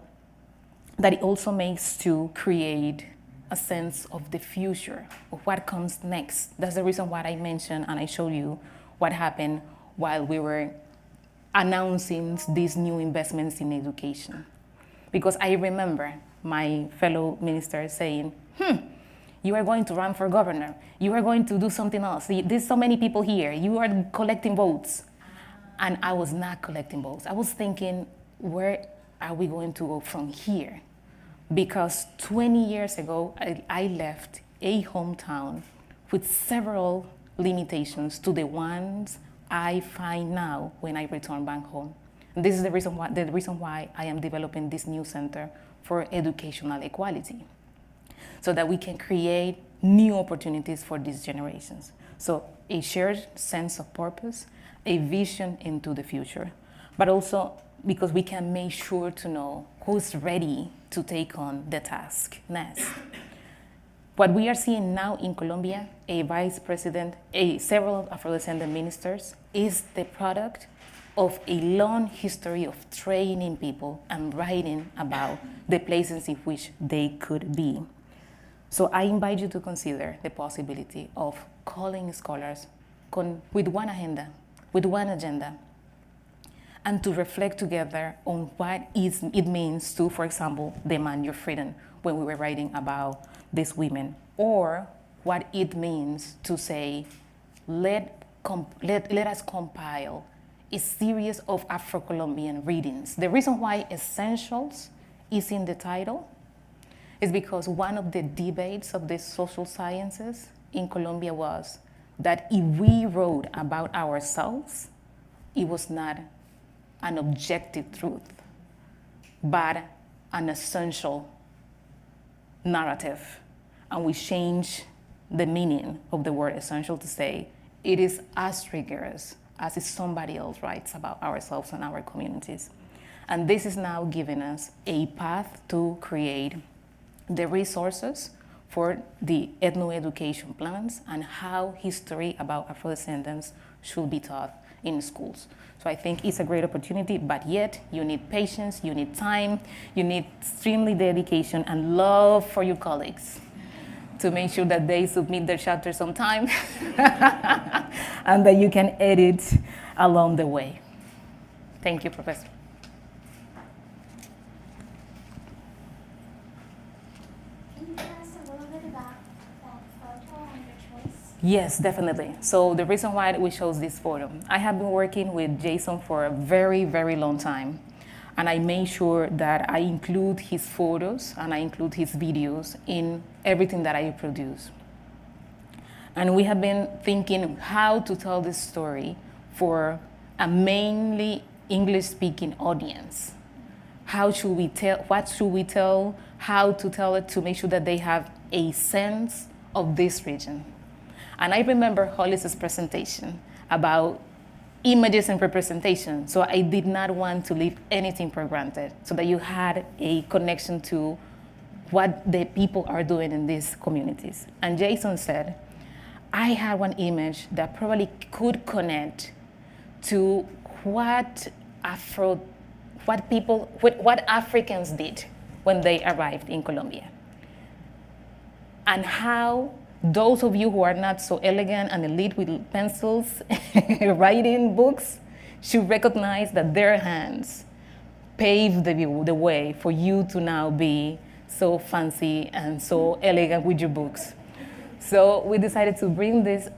that it also makes to create a sense of the future, of what comes next. That's the reason why I mentioned and I showed you what happened while we were announcing these new investments in education. Because I remember my fellow ministers saying, you are going to run for governor. You are going to do something else. There's so many people here. You are collecting votes. And I was not collecting votes. I was thinking, where are we going to go from here? Because 20 years ago, I left a hometown with several limitations to the ones I find now when I return back home. And this is the reason why I am developing this new center for educational equality, so that we can create new opportunities for these generations. So a shared sense of purpose, a vision into the future, but also because we can make sure to know who's ready to take on the task next. What we are seeing now in Colombia, a vice president, several Afro-descendant ministers, is the product of a long history of training people and writing about the places in which they could be. So I invite you to consider the possibility of calling scholars with one agenda, and to reflect together on what it means to, for example, demand your freedom when we were writing about these women, or what it means to say, let us compile a series of Afro-Colombian readings. The reason why Essentials is in the title is because one of the debates of the social sciences in Colombia was that if we wrote about ourselves, it was not an objective truth, but an essential narrative. And we change the meaning of the word essential to say it is as rigorous as if somebody else writes about ourselves and our communities. And this is now giving us a path to create the resources for the ethno-education plans and how history about Afro-descendants should be taught in schools. So I think it's a great opportunity, but yet you need patience, you need time, you need extremely dedication and love for your colleagues to make sure that they submit their chapters on time and that you can edit along the way. Thank you, Professor. Can you tell us a little bit about that photo and your choice? Yes, definitely. So the reason why we chose this photo, I have been working with Jason for a very, very long time. And I made sure that I include his photos and I include his videos in everything that I produce. And we have been thinking how to tell this story for a mainly English-speaking audience. How should we tell, what should we tell, how to tell it to make sure that they have a sense of this region. And I remember Hollis's presentation about images and representation. So I did not want to leave anything for granted, so that you had a connection to what the people are doing in these communities. And Jason said, I had one image that probably could connect to what Africans did when they arrived in Colombia. And how those of you who are not so elegant and elite with pencils writing books should recognize that their hands paved the way for you to now be so fancy and so elegant with your books. So we decided to bring this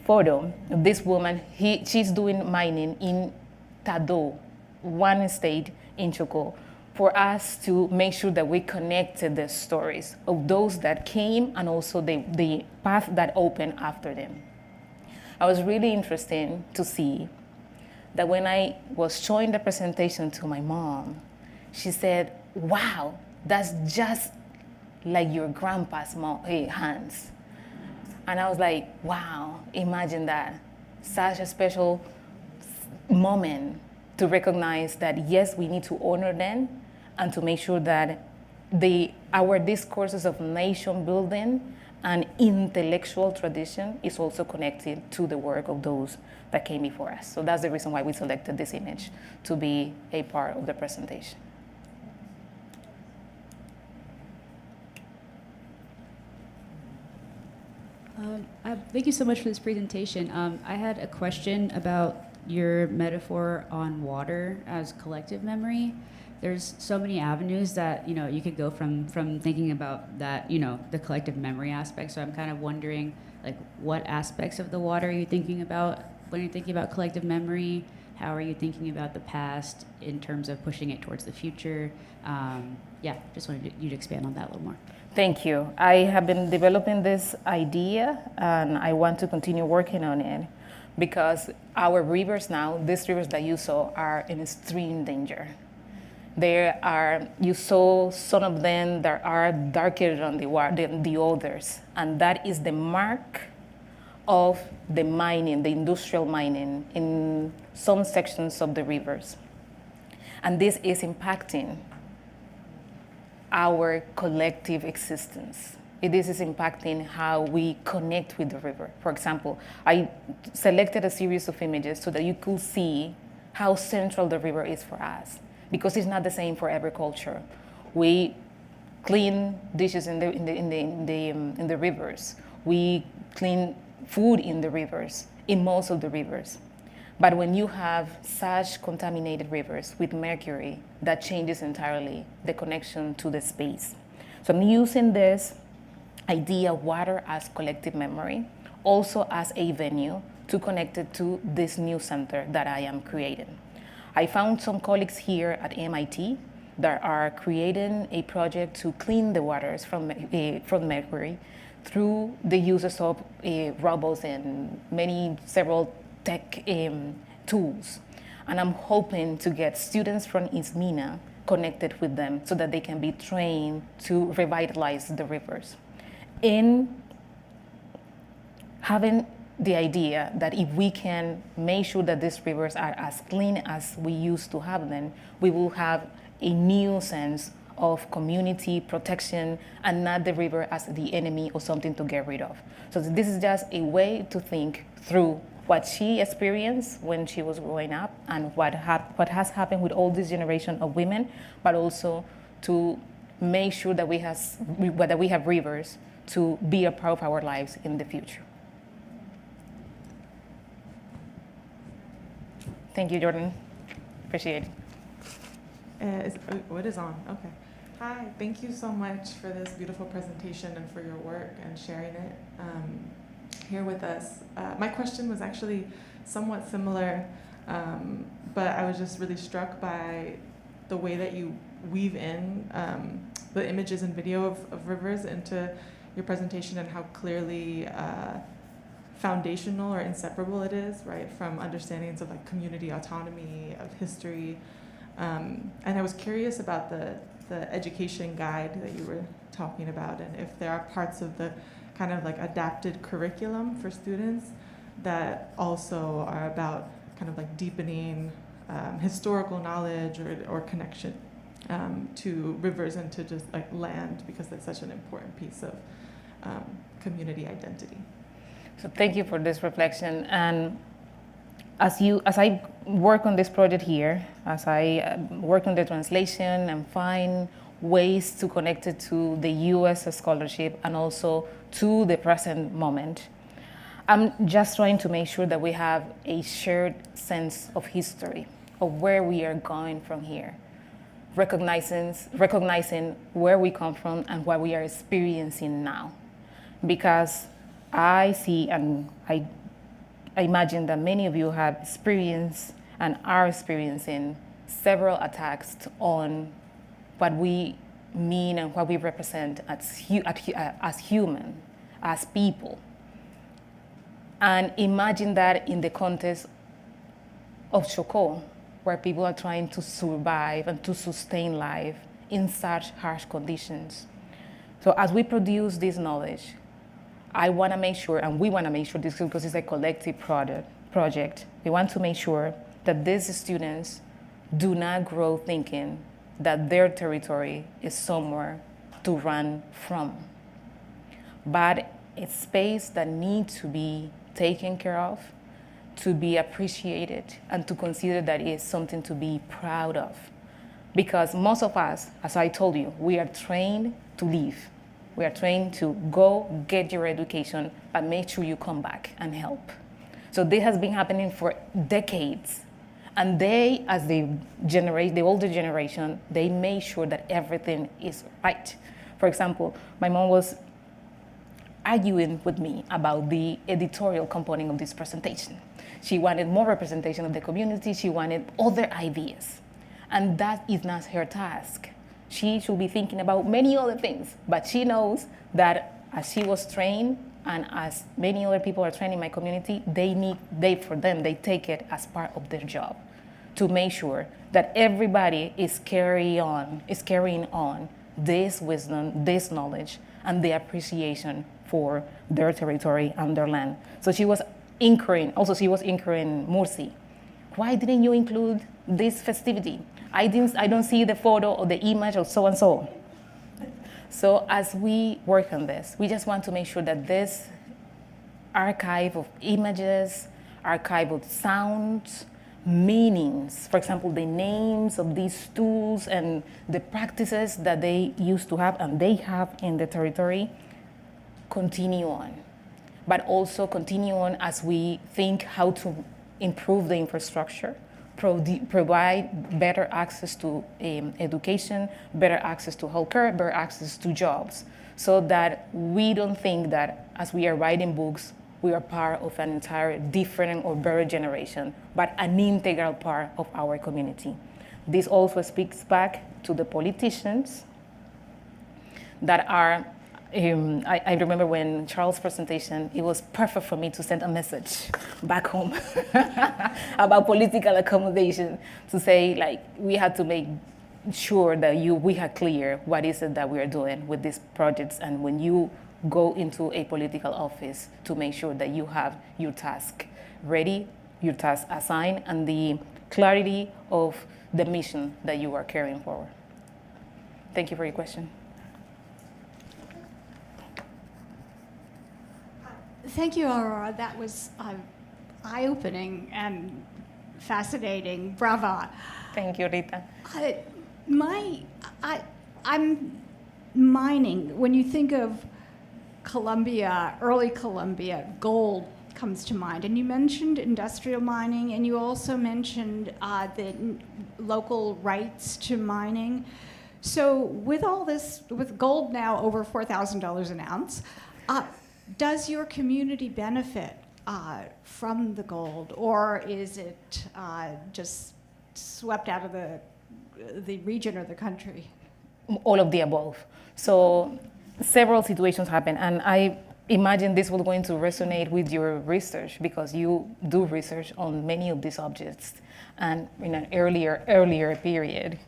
photo of this woman. She's doing mining in Tado, one state in Chocó, for us to make sure that we connected the stories of those that came and also the path that opened after them. I was really interested to see that when I was showing the presentation to my mom, she said, wow, that's just like your grandpa's hands. And I was like, wow, imagine that. Such a special moment to recognize that, yes, we need to honor them and to make sure that our discourses of nation building and intellectual tradition is also connected to the work of those that came before us. So that's the reason why we selected this image to be a part of the presentation. Thank you so much for this presentation. I had a question about your metaphor on water as collective memory. There's so many avenues that you could go from thinking about that, the collective memory aspect. So I'm kind of wondering, like, what aspects of the water are you thinking about when you're thinking about collective memory? How are you thinking about the past in terms of pushing it towards the future? Just wanted you to expand on that a little more. Thank you. I have been developing this idea and I want to continue working on it because our rivers now, these rivers that you saw, are in extreme danger. You saw some of them that are darker than the others, and that is the mark of the mining, the industrial mining in some sections of the rivers. And this is impacting our collective existence. This is impacting how we connect with the river. For example, I selected a series of images so that you could see how central the river is for us, because it's not the same for every culture. We clean dishes in the rivers. We clean food in the rivers, in most of the rivers. But when you have such contaminated rivers with mercury, that changes entirely the connection to the space. So I'm using this idea of water as collective memory, also as a venue to connect it to this new center that I am creating. I found some colleagues here at MIT that are creating a project to clean the waters from mercury through the uses of robots and several tech tools. And I'm hoping to get students from ISMINA connected with them so that they can be trained to revitalize the rivers. In having the idea that if we can make sure that these rivers are as clean as we used to have them, we will have a new sense of community protection and not the river as the enemy or something to get rid of. So this is just a way to think through what she experienced when she was growing up and what has happened with all this generation of women, but also to make sure that we have rivers to be a part of our lives in the future. Thank you, Jordan. Appreciate it. What is on? Okay. Hi, thank you so much for this beautiful presentation and for your work and sharing it here with us. My question was actually somewhat similar, but I was just really struck by the way that you weave in the images and video of rivers into your presentation and how clearly foundational or inseparable it is, right, from understandings of like community autonomy, of history. And I was curious about the education guide that you were talking about, and if there are parts of the kind of like adapted curriculum for students that also are about kind of like deepening historical knowledge or connection to rivers and to just like land, because that's such an important piece of community identity. So thank you for this reflection. And as I work on this project here, as I work on the translation and find ways to connect it to the US scholarship and also to the present moment, I'm just trying to make sure that we have a shared sense of history, of where we are going from here, recognizing where we come from and what we are experiencing now. Because I see, and I imagine that many of you have experienced and are experiencing several attacks on what we mean and what we represent as human, as people. And imagine that in the context of Chocó, where people are trying to survive and to sustain life in such harsh conditions. So as we produce this knowledge, I want to make sure, and we want to make sure, this because it's a collective project, we want to make sure that these students do not grow thinking that their territory is somewhere to run from, but it's space that needs to be taken care of, to be appreciated, and to consider that it is something to be proud of. Because most of us, as I told you, we are trained to live. We are trained to go get your education, but make sure you come back and help. So this has been happening for decades. And they, as the older generation, they made sure that everything is right. For example, my mom was arguing with me about the editorial component of this presentation. She wanted more representation of the community. She wanted other ideas. And that is not her task. She should be thinking about many other things, but she knows that as she was trained and as many other people are trained in my community, they take it as part of their job to make sure that everybody is carrying on this wisdom, this knowledge, and the appreciation for their territory and their land. So she was incurring Mursi. Why didn't you include this festivity? I don't see the photo or the image of so and so. So as we work on this, we just want to make sure that this archive of images, archive of sounds, meanings, for example, the names of these tools and the practices that they used to have and they have in the territory, continue on. But also continue on as we think how to improve the infrastructure, provide better access to education, better access to healthcare, better access to jobs, so that we don't think that as we are writing books, we are part of an entire different or better generation, but an integral part of our community. This also speaks back to the politicians that are, I remember when Charles' presentation, it was perfect for me to send a message back home about political accommodation, to say, like, we had to make sure that we had clear what is it that we are doing with these projects, and when you go into a political office, to make sure that you have your task ready, your task assigned, and the clarity of the mission that you are carrying forward. Thank you for your question. Thank you, Aurora. That was eye-opening and fascinating. Brava. Thank you, Rita. I'm mining. When you think of Colombia, early Colombia, gold comes to mind. And you mentioned industrial mining, and you also mentioned the local rights to mining. So with all this, with gold now over $4,000 an ounce, does your community benefit from the gold, or is it just swept out of the region or the country? All of the above. So several situations happen, and I imagine this will going to resonate with your research, because you do research on many of these subjects and in an earlier period.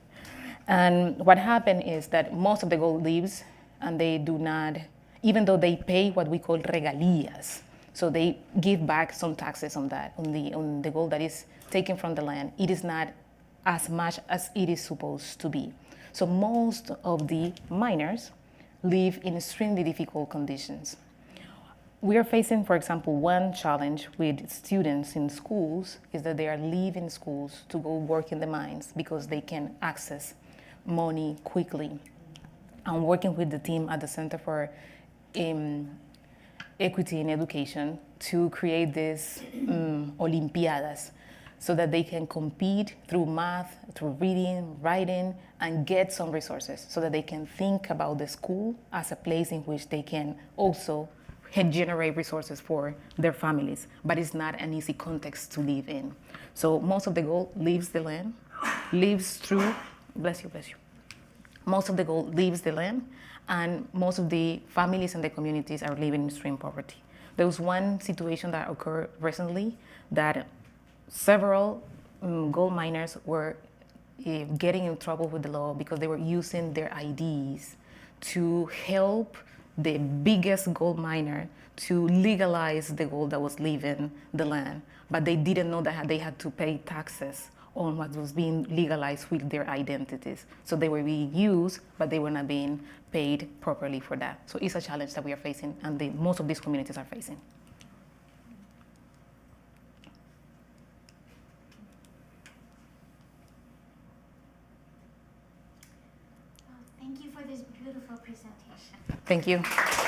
And what happened is that most of the gold leaves, and they do not, even though they pay what we call regalías, so they give back some taxes on that, on the gold that is taken from the land, it is not as much as it is supposed to be. So most of the miners live in extremely difficult conditions. We are facing, for example, one challenge with students in schools is that they are leaving schools to go work in the mines because they can access money quickly. I'm working with the team at the Center for Equity in Education to create these Olimpiadas, so that they can compete through math, through reading, writing, and get some resources, so that they can think about the school as a place in which they can also generate resources for their families. But it's not an easy context to live in. So most of the gold leaves the land, lives through, bless you. Most of the gold leaves the land, and most of the families and the communities are living in extreme poverty. There was one situation that occurred recently that several gold miners were getting in trouble with the law because they were using their IDs to help the biggest gold miner to legalize the gold that was leaving the land. But they didn't know that they had to pay taxes on what was being legalized with their identities. So they were being used, but they were not being paid properly for that. So it's a challenge that we are facing, and most of these communities are facing. Thank you for this beautiful presentation. Thank you.